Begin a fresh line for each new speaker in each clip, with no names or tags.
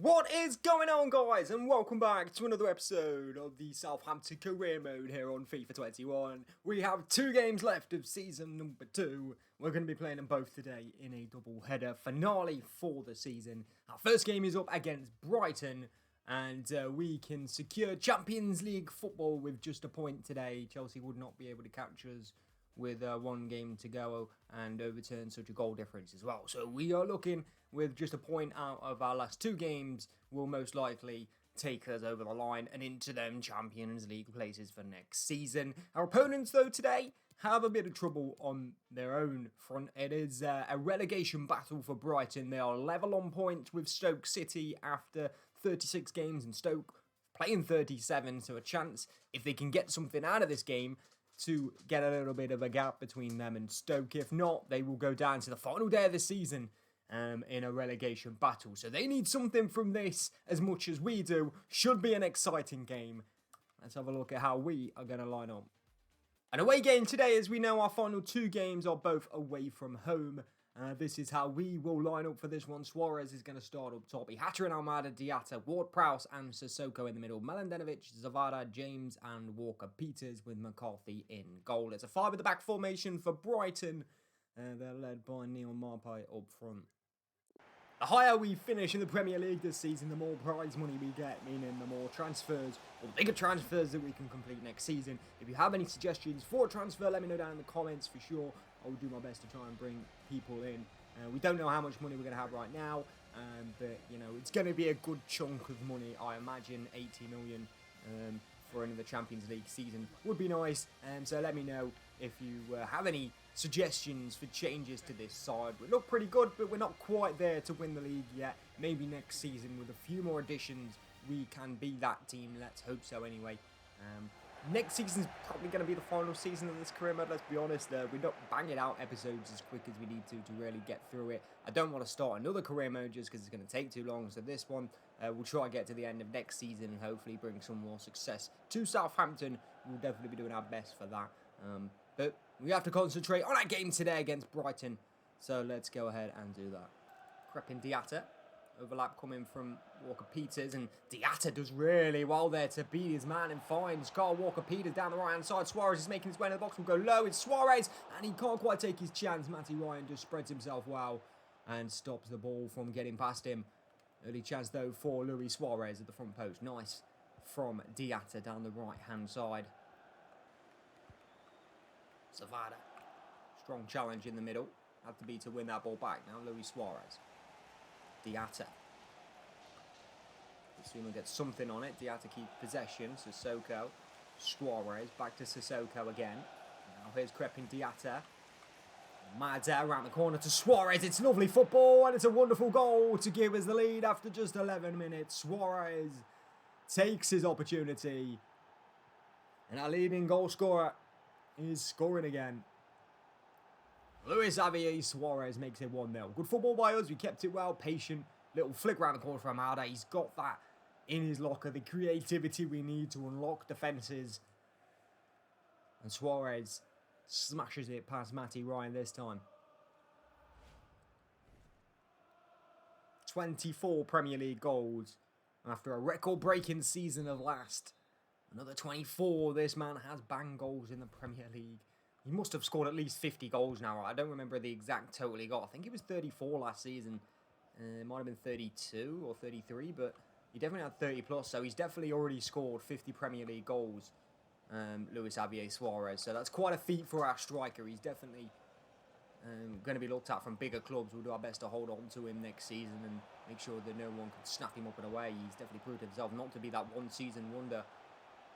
What is going on, guys, and welcome back to another episode of the Southampton career mode here on FIFA 21. We have 2 games left of season number 2. We're going to be playing them both today in a double header finale for the season. Our first game is up against Brighton, and we can secure Champions League football with just a point today. Chelsea would not be able to catch us with 1 game to go and overturn such a goal difference as well. So we are looking with just a point out of our last 2 games will most likely take us over the line and into them Champions League places for next season. Our opponents, though, today have a bit of trouble on their own front. It is a relegation battle for Brighton. They are level on points with Stoke City after 36 games, and Stoke playing 37, so a chance, if they can get something out of this game, to get a little bit of a gap between them and Stoke. If not, they will go down to the final day of the season in a relegation battle. So they need something from this as much as we do. Should be an exciting game. Let's have a look at how we are going to line up. An away game today, as we know, our final 2 games are both away from home. This is how we will line up for this one. Suarez is going to start up top. Ihatta and Almada, Diatta, Ward-Prowse and Sissoko in the middle. Mladenovic, Zavada, James and Walker-Peters with McCarthy in goal. It's a 5-at-the-back formation for Brighton. They're led by Neil Maupay up front. The higher we finish in the Premier League this season, the more prize money we get, meaning the more transfers or bigger transfers that we can complete next season. If you have any suggestions for a transfer, let me know down in the comments for sure. I will do my best to try and bring people in. We don't know how much money we're going to have right now, but you know, it's going to be a good chunk of money. I imagine 80 million for another Champions League season would be nice. So let me know if you have any suggestions for changes to this side. We look pretty good, but we're not quite there to win the league yet. Maybe next season with a few more additions, we can be that team. Let's hope so anyway. Next season's probably going to be the final season of this career mode, let's be honest. We're not banging out episodes as quick as we need to really get through it. I don't want to start another career mode just because it's going to take too long. So this one, we'll try to get to the end of next season and hopefully bring some more success to Southampton. We'll definitely be doing our best for that. But we have to concentrate on our game today against Brighton. So let's go ahead and do that. Crepin Diatta. Overlap coming from Walker-Peters, and Diatta does really well there to beat his man and finds Carl Walker-Peters down the right-hand side. Suarez is making his way in the box. Will go low. It's Suarez, and he can't quite take his chance. Matty Ryan just spreads himself well and stops the ball from getting past him. Early chance, though, for Luis Suarez at the front post. Nice from Diatta down the right-hand side. Zavada. Strong challenge in the middle. Had to be to win that ball back. Now Luis Suarez. Diatta. Assume we'll get something on it. Diatta keeps possession. Sissoko. Suarez. Back to Sissoko again. Now here's Crepin Diatta. Mada around the corner to Suarez. It's lovely football and it's a wonderful goal to give us the lead after just 11 minutes. Suarez takes his opportunity. And our leading goal scorer is scoring again. Luis Javier Suarez makes it 1-0. Good football by us. We kept it well. Patient. Little flick around the corner for Almada. He's got that in his locker. The creativity we need to unlock defences. And Suarez smashes it past Matty Ryan this time. 24 Premier League goals. After a record-breaking season of last. Another 24. This man has banged goals in the Premier League. He must have scored at least 50 goals now. I don't remember the exact total he got. I think it was 34 last season. It might have been 32 or 33, but he definitely had 30 plus. So he's definitely already scored 50 Premier League goals, Luis Javier Suarez. So that's quite a feat for our striker. He's definitely going to be looked at from bigger clubs. We'll do our best to hold on to him next season and make sure that no one can snap him up and away. He's definitely proved himself not to be that one-season wonder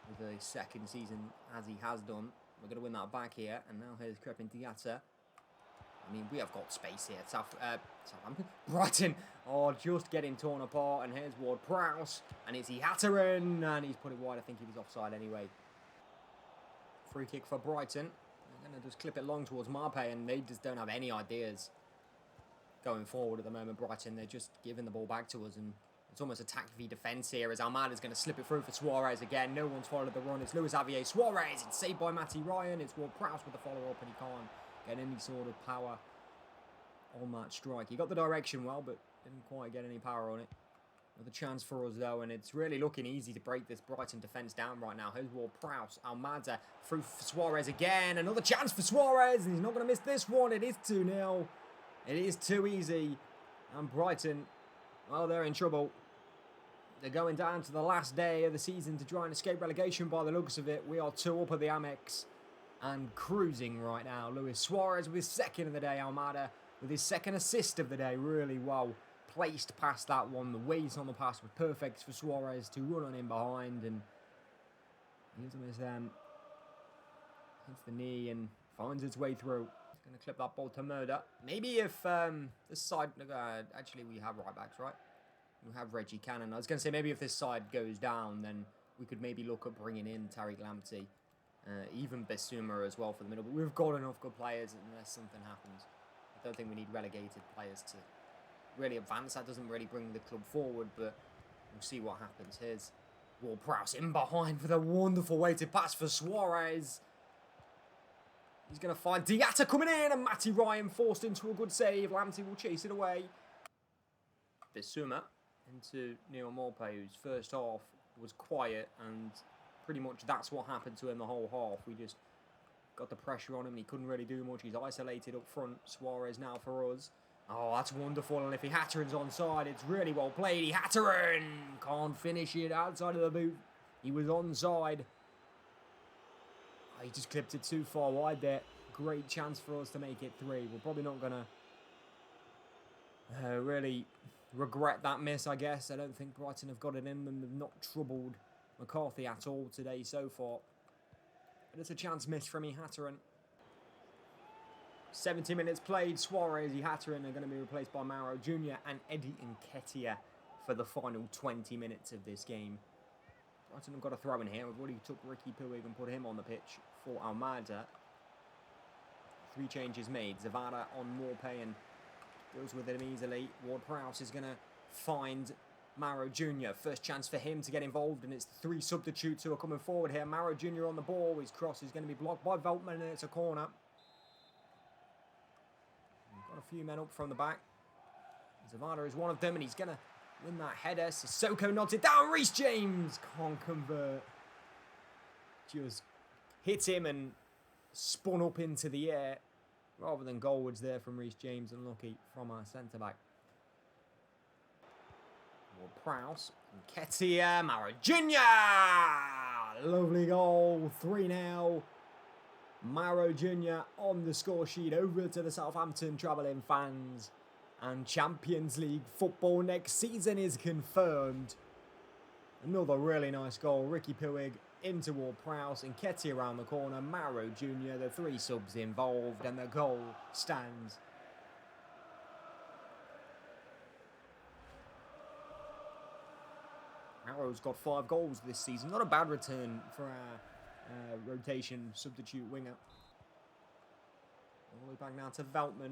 with a second season as he has done. We're going to win that back here. And now here's Crepin Diatta. I mean, we have got space here. Southampton. Brighton. Oh, just getting torn apart. And here's Ward-Prowse. And it's Ihatta in. And he's put it wide. I think he was offside anyway. Free kick for Brighton. They're going to just clip it long towards Maupay. And they just don't have any ideas going forward at the moment. Brighton, they're just giving the ball back to us. And it's almost attack v defence here as Almada's going to slip it through for Suarez again. No one's followed the run. It's Luis Javier Suarez. It's saved by Matty Ryan. It's Ward-Prowse with the follow-up and he can't get any sort of power on that strike. He got the direction well, but didn't quite get any power on it. Another chance for us, though, and it's really looking easy to break this Brighton defence down right now. Here's Ward-Prowse, Almada, through for Suarez again. Another chance for Suarez, and he's not going to miss this one. It is 2-0. It is too easy. And Brighton, well, they're in trouble. They're going down to the last day of the season to try and escape relegation by the looks of it. We are 2 up at the Amex and cruising right now. Luis Suarez with his second of the day. Almada with his second assist of the day. Really well placed past that one. The weight on the pass was perfect for Suarez to run on in behind, and he doesn't miss them. Hits the knee and finds its way through. He's going to clip that ball to Murder. Maybe if this side... actually, we have right backs, right? We have Reggie Cannon. I was going to say maybe if this side goes down, then we could maybe look at bringing in Tariq Lamptey. Even Bissouma as well for the middle. But we've got enough good players unless something happens. I don't think we need relegated players to really advance. That doesn't really bring the club forward, but we'll see what happens. Here's Ward-Prowse in behind with a wonderful weighted pass for Suarez. He's going to find Diatta coming in, and Matty Ryan forced into a good save. Lamptey will chase it away. Bissouma into Neil Morpay, whose first half was quiet, and pretty much that's what happened to him the whole half. We just got the pressure on him, and he couldn't really do much. He's isolated up front. Suarez now for us. Oh, that's wonderful. And if Ihatterin's onside, it's really well played. Ihatterin can't finish it outside of the boot. He was onside. Oh, he just clipped it too far wide there. Great chance for us to make it 3. We're probably not going to really regret that miss, I guess. I don't think Brighton have got it in them. They've not troubled McCarthy at all today so far. But it's a chance miss from Ihatterin. 70 minutes played. Suarez, Ihatterin are going to be replaced by Mauro Jr. and Eddie Nketiah for the final 20 minutes of this game. Brighton have got a throw in here. We've already took Ricky Puig and put him on the pitch for Almada. 3 changes made. Zavada on Morpay and deals with him easily. Ward-Prowse is going to find Mauro Jr. First chance for him to get involved, and it's 3 substitutes who are coming forward here. Mauro Jr. on the ball. His cross is going to be blocked by Veltman, and it's a corner. Got a few men up from the back. Zavada is one of them, and he's going to win that header. Sissoko nods it down. Reece James can't convert. Just hit him and spun up into the air rather than goalwards there from Reece James. Unlucky from our centre-back. Ward-Prowse, Nketiah, Mauro Jr. Lovely goal. 3-0. Mauro Jr. on the score sheet over to the Southampton travelling fans. And Champions League football next season is confirmed. Another really nice goal. Ricky Puig into Ward-Prowse and Nketiah around the corner. Mauro Jr. The 3 subs involved, and the goal stands. Mauro's got 5 goals this season. Not a bad return for our rotation substitute winger. All the way back now to Veltman.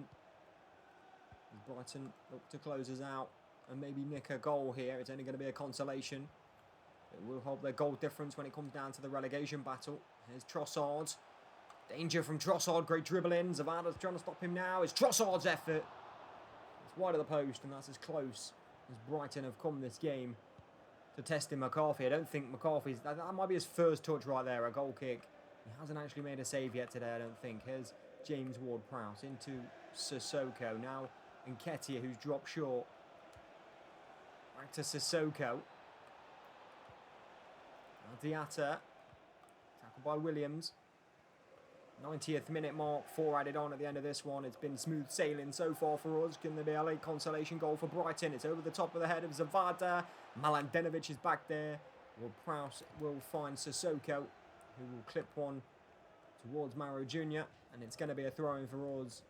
Brighton look to close us out and maybe nick a goal here. It's only going to be a consolation. It will help their goal difference when it comes down to the relegation battle. Here's Trossard. Danger from Trossard. Great dribbling. Zavada's trying to stop him now. It's Trossard's effort. It's wide of the post, and that's as close as Brighton have come this game to testing McCarthy. I don't think McCarthy's... That might be his first touch right there, a goal kick. He hasn't actually made a save yet today, I don't think. Here's James Ward-Prowse into Sissoko. Now Nketiah, who's dropped short. Back to Sissoko. Diatta. Tackled by Williams. 90th minute mark. 4 added on at the end of this one. It's been smooth sailing so far for us. Can there be a late consolation goal for Brighton? It's over the top of the head of Zavada. Mladenovic is back there. Ward-Prowse will find Sissoko, who will clip one towards Mauro Jr. And it's going to be a throw-in for us.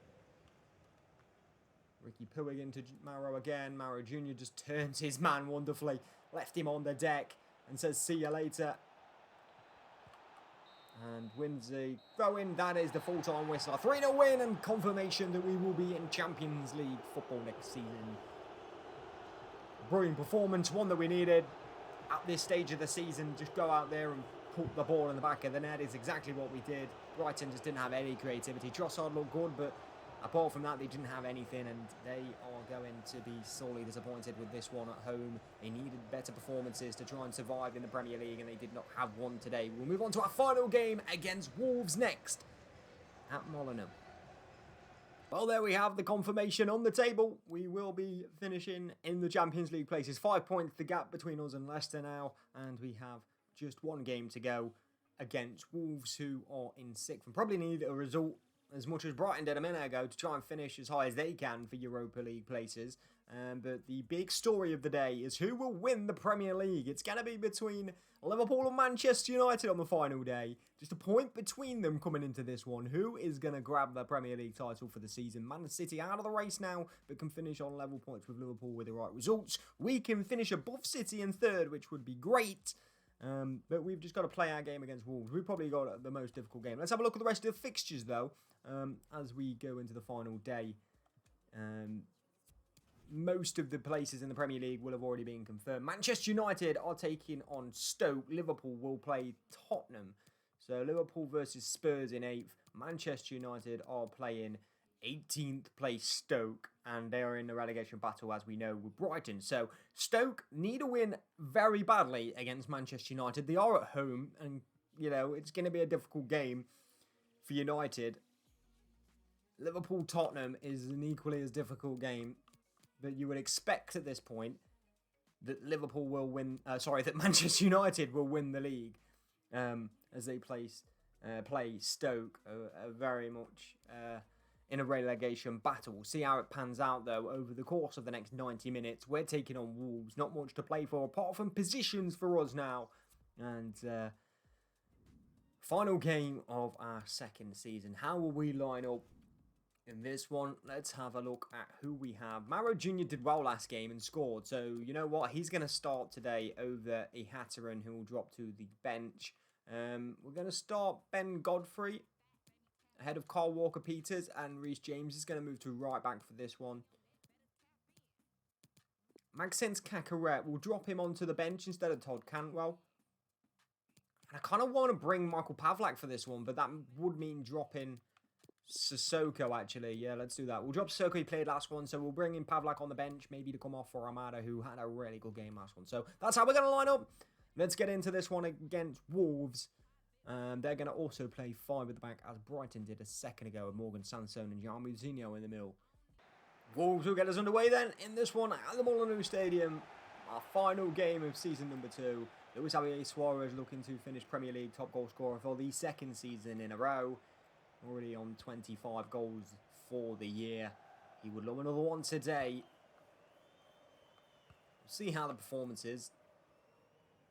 Ricky Puig into Mauro again. Mauro Jr. just turns his man wonderfully. Left him on the deck and says, see you later. And wins the throw-in. That is the full-time whistle. A 3-0 win and confirmation that we will be in Champions League football next season. Brilliant performance, one that we needed at this stage of the season. Just go out there and put the ball in the back of the net is exactly what we did. Brighton just didn't have any creativity. Trossard looked good, but Apart from that, they didn't have anything, and they are going to be sorely disappointed with this one at home. They needed better performances to try and survive in the Premier League, and they did not have one today. We'll move on to our final game against Wolves next at Molineux. Well, there we have the confirmation on the table. We will be finishing in the Champions League places. 5 points the gap between us and Leicester now, and we have just one game to go against Wolves, who are in 6th and probably need a result as much as Brighton did a minute ago to try and finish as high as they can for Europa League places. But the big story of the day is who will win the Premier League. It's going to be between Liverpool and Manchester United on the final day. Just a point between them coming into this one. Who is going to grab the Premier League title for the season? Man City out of the race now, but can finish on level points with Liverpool with the right results. We can finish above City in 3rd, which would be great. But we've just got to play our game against Wolves. We've probably got the most difficult game. Let's have a look at the rest of the fixtures, though, as we go into the final day. Most of the places in the Premier League will have already been confirmed. Manchester United are taking on Stoke. Liverpool will play Tottenham. So Liverpool versus Spurs in 8th. Manchester United are playing 18th place Stoke, and they are in the relegation battle, as we know, with Brighton. So Stoke need a win very badly against Manchester United. They are at home, and, you know, it's going to be a difficult game for United. Liverpool-Tottenham is an equally as difficult game, but you would expect at this point that Liverpool will win. That Manchester United will win the league as they play Stoke very much in a relegation battle. We'll see how it pans out, though, over the course of the next 90 minutes. We're taking on Wolves. Not much to play for, apart from positions for us now. And final game of our second season. How will we line up in this one? Let's have a look at who we have. Maro Jr. did well last game and scored. So, you know what? He's going to start today over Ihataren, who will drop to the bench. We're going to start Ben Godfrey ahead of Carl Walker-Peters, and Reece James is going to move to right back for this one. Maxence Cacaret will drop him onto the bench instead of Todd Cantwell. And I kind of want to bring Michael Pavlak for this one, but that would mean dropping Sissoko, actually. Yeah, let's do that. We'll drop Sissoko. He played last one, so we'll bring in Pavlak on the bench, maybe to come off for Armada, who had a really good game last one. So that's how we're going to line up. Let's get into this one against Wolves. They're going to also play 5 at the back, as Brighton did a second ago with Morgan Sanson and Jan Moutinho in the middle. Wolves will get us underway then in this one at the Molineux Stadium. Our final game of season number 2. Luis Javier Suarez looking to finish Premier League top goal scorer for the 2nd season in a row. Already on 25 goals for the year. He would love another one today. We'll see how the performance is.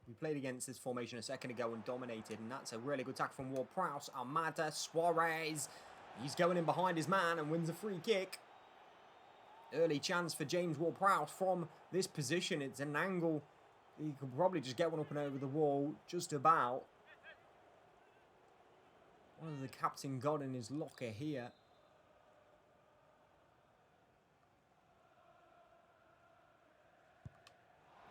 We played against this formation a second ago and dominated, and that's a really good tackle from Ward-Prowse. Almada, Suarez. He's going in behind his man and wins a free kick. Early chance for James Ward-Prowse from this position. It's an angle. He could probably just get one up and over the wall, just about. What has the captain got in his locker here?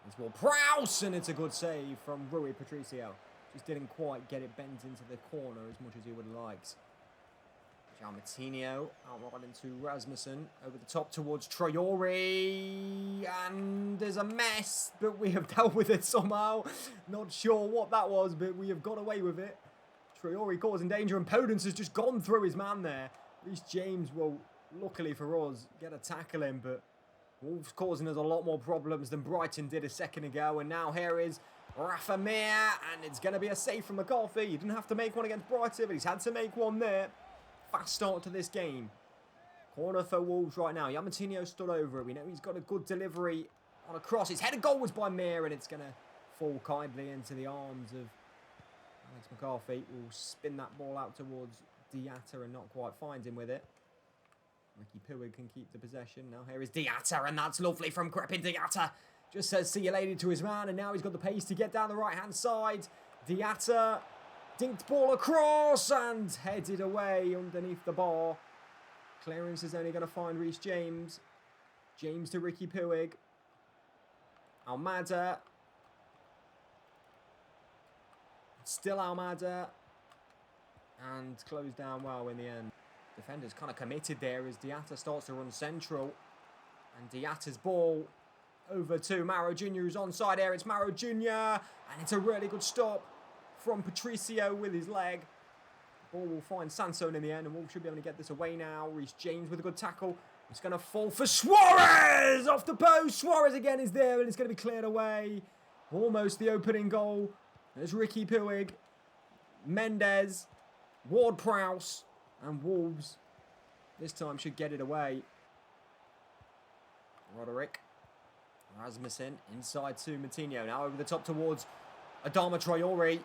It's Ward-Prowse, and it's a good save from Rui Patricio. Just didn't quite get it bent into the corner as much as he would have liked. Jan Moutinho out into Rasmussen. Over the top towards Traore. And there's a mess, but we have dealt with it somehow. Not sure what that was, but we have got away with it. Traore causing danger, and Podence has just gone through his man there. Reece James will, luckily for us, get a tackle in, but Wolves causing us a lot more problems than Brighton did a second ago. And now here is Rafa Mir, and it's going to be a save from McCarthy. He didn't have to make one against Brighton, but he's had to make one there. Fast start to this game. Corner for Wolves right now. Jan Moutinho stood over it. We know he's got a good delivery on a cross. His headed goal was by Mir, and it's going to fall kindly into the arms of Alex McCarthy. Will spin that ball out towards Diatta and not quite find him with it. Ricky Puig can keep the possession. Now here is Diatta, and that's lovely from Crepin Diatta. Just says see you later to his man, and now he's got the pace to get down the right-hand side. Diatta dinked ball across and headed away underneath the bar. Clearance is only going to find Reece James. James to Ricky Puig. Almada. Still Almada. And closed down well in the end. Defender's kind of committed there as Diatta starts to run central. And Diatta's ball over to Mauro Jr. who's onside here. It's Mauro Jr. And it's a really good stop from Patricio with his leg. Ball will find Sansone in the end, and Wolves should be able to get this away now. Reece James with a good tackle. It's going to fall for Suarez! Off the post! Suarez again is there, and it's going to be cleared away. Almost the opening goal. There's Ricky Puig, Mendes, Ward-Prowse, and Wolves this time should get it away. Roderick, Rasmussen, inside to Matinho. Now over the top towards Adama Traore.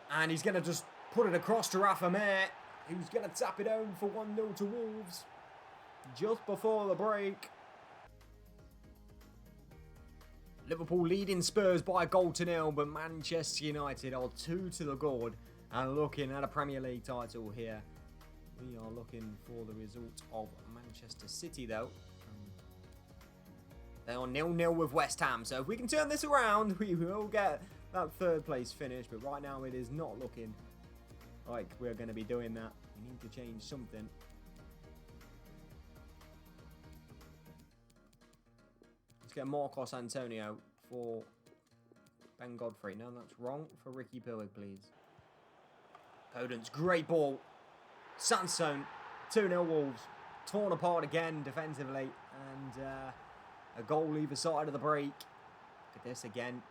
And he's going to just put it across to Rafa Mir, who's going to tap it home for 1-0 to Wolves just before the break. Liverpool leading Spurs by a goal to 0, but Manchester United are 2 to the good and looking at a Premier League title here. We are looking for the result of Manchester City though. They are 0-0 with West Ham, so if we can turn this around, we will get that third place finish, but right now it is not looking like we're going to be doing that. We need to change something. Let's get Marcos Antonio for Ben Godfrey. No, that's wrong. For Ricky Puig, please. Podence, great ball. Sansone, 2-0 Wolves. Torn apart again defensively, and a goal either side of the break. Look at this again.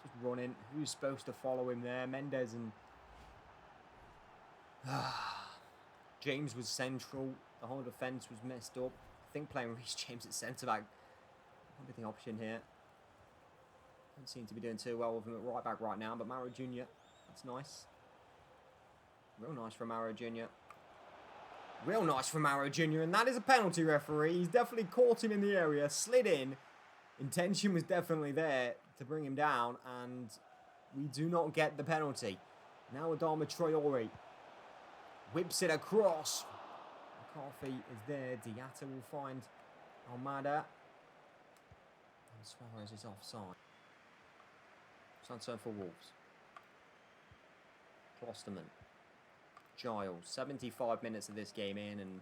Just running. Who's supposed to follow him there? Mendes and James was central. The whole defence was messed up. I think playing Reece James at centre-back might be the option here. Don't seem to be doing too well with him at right-back right now, but Mauro Jr., that's nice. Real nice from Mauro Jr. Real nice from Mauro Jr. And that is a penalty, referee. He's definitely caught him in the area, slid in. Intention was definitely there to bring him down, and we do not get the penalty. Now Adama Traore whips it across. McCarthy is there. Diatta will find Almada. And Suarez is offside. Sansone for Wolves. Klosterman. Giles. 75 minutes of this game in, and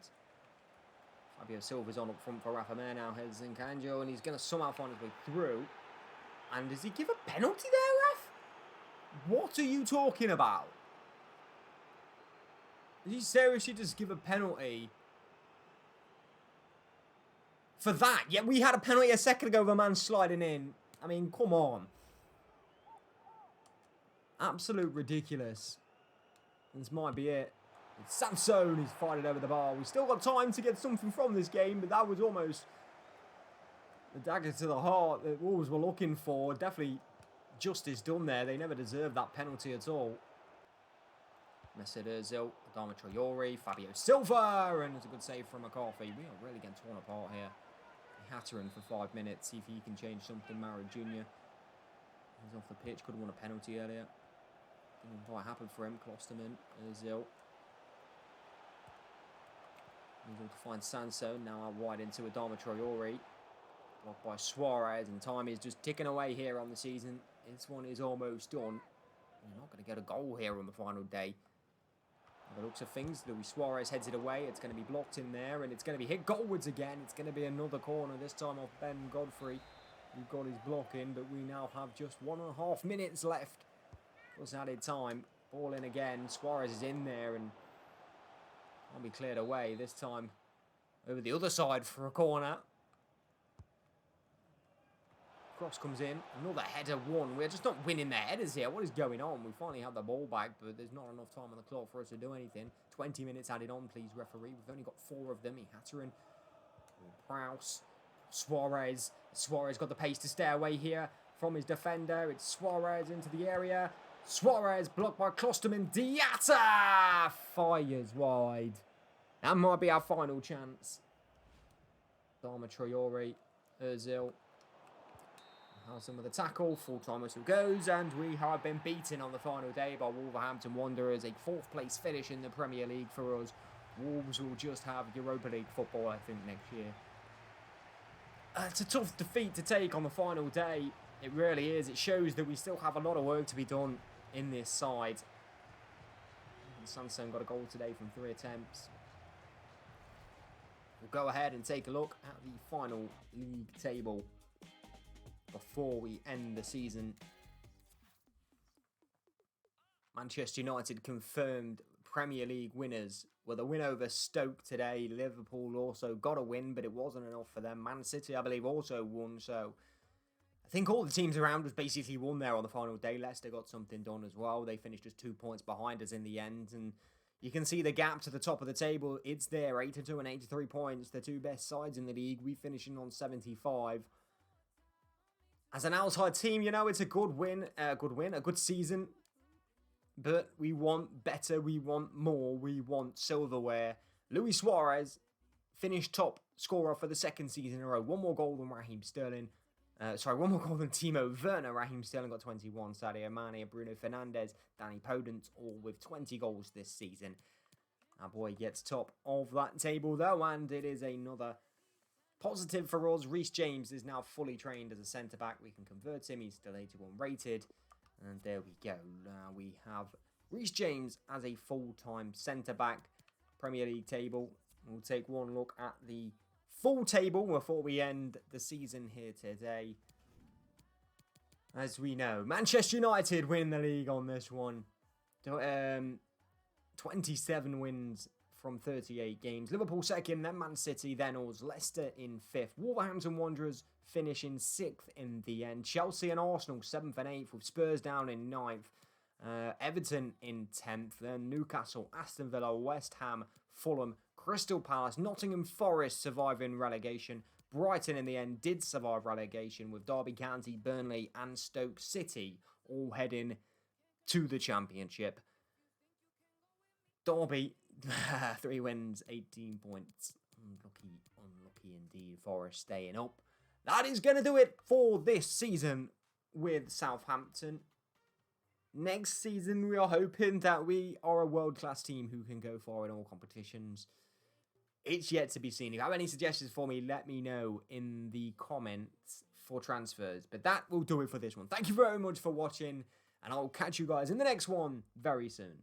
Fabio Silva's on up front for Rafa Mir now. Here's Zincanjo, and he's going to somehow find his way through. And does he give a penalty there, ref? What are you talking about? Did he seriously just give a penalty for that? Yeah, we had a penalty a second ago of a man sliding in. I mean, come on. Absolute ridiculous. This might be it. It's Sansone who's fired it over the bar. We still got time to get something from this game, but that was almost the dagger to the heart that Wolves were looking for. Definitely justice done there. They never deserved that penalty at all. Mesut Ozil, Adama Traore, Fabio Silva, and it's a good save from McCarthy. We are really getting torn apart here. Hatteran for 5 minutes. See if he can change something. Mauro Jr. He's off the pitch. Could have won a penalty earlier. Didn't quite happen for him. Klosterman, Ozil. Able to find Sansone. Now out wide into Adama Traore. Blocked by Suarez, and time is just ticking away here on the season. This one is almost done. You're not going to get a goal here on the final day. By the looks of things, Luis Suarez heads it away. It's going to be blocked in there, and it's going to be hit goalwards again. It's going to be another corner, this time off Ben Godfrey. We've got his block in, but we now have just 1.5 minutes left. Plus added time. Ball in again. Suarez is in there, and can't be cleared away. This time over the other side for a corner. Cross comes in. Another header won. We're just not winning the headers here. What is going on? We finally have the ball back, but there's not enough time on the clock for us to do anything. 20 minutes added on, please, referee. We've only got 4 of them. Hatteran, Prowse, Suarez. Suarez got the pace to stay away here from his defender. It's Suarez into the area. Suarez blocked by Klosterman. Diatta fires wide. That might be our final chance. Adama Traore, Ozil. Harrison with a tackle, full-time whistle goes, and we have been beaten on the final day by Wolverhampton Wanderers. A 4th place finish in the Premier League for us. Wolves will just have Europa League football, I think, next year. It's a tough defeat to take on the final day. It really is. It shows that we still have a lot of work to be done in this side. Sandstone got a goal today from 3 attempts. We'll go ahead and take a look at the final league table before we end the season. Manchester United confirmed Premier League winners with a win over Stoke today. Liverpool also got a win, but it wasn't enough for them. Man City, I believe, also won. So I think all the teams around us basically won there on the final day. Leicester got something done as well. They finished just 2 points behind us in the end. And you can see the gap to the top of the table. It's there, 82 and 83 points. The two best sides in the league. We finishing on 75. As an outside team, you know, it's a good win, a good season. But we want better, we want more, we want silverware. Luis Suarez finished top scorer for the second season in a row. One more goal than Raheem Sterling. One more goal than Timo Werner. Raheem Sterling got 21. Sadio Mane, Bruno Fernandes, Danny Podence, all with 20 goals this season. Our boy gets top of that table though, and it is another positive for us. Reece James is now fully trained as a centre-back. We can convert him. He's still 81 rated. And there we go. Now we have Reece James as a full-time centre-back. Premier League table. We'll take one look at the full table before we end the season here today. As we know, Manchester United win the league on this one. 27 wins from 38 games. Liverpool second, then Man City, then us. Leicester in 5th. Wolverhampton Wanderers finish in 6th in the end. Chelsea and Arsenal 7th and 8th, with Spurs down in 9th. Everton in 10th. Then Newcastle, Aston Villa, West Ham, Fulham, Crystal Palace, Nottingham Forest surviving relegation. Brighton in the end did survive relegation, with Derby County, Burnley and Stoke City all heading to the Championship. Derby, 3 wins, 18 points. Unlucky indeed. Forest staying up. That is going to do it for this season with Southampton. Next season, we are hoping that we are a world-class team who can go far in all competitions. It's yet to be seen. If you have any suggestions for me, let me know in the comments for transfers. But that will do it for this one. Thank you very much for watching, and I'll catch you guys in the next one very soon.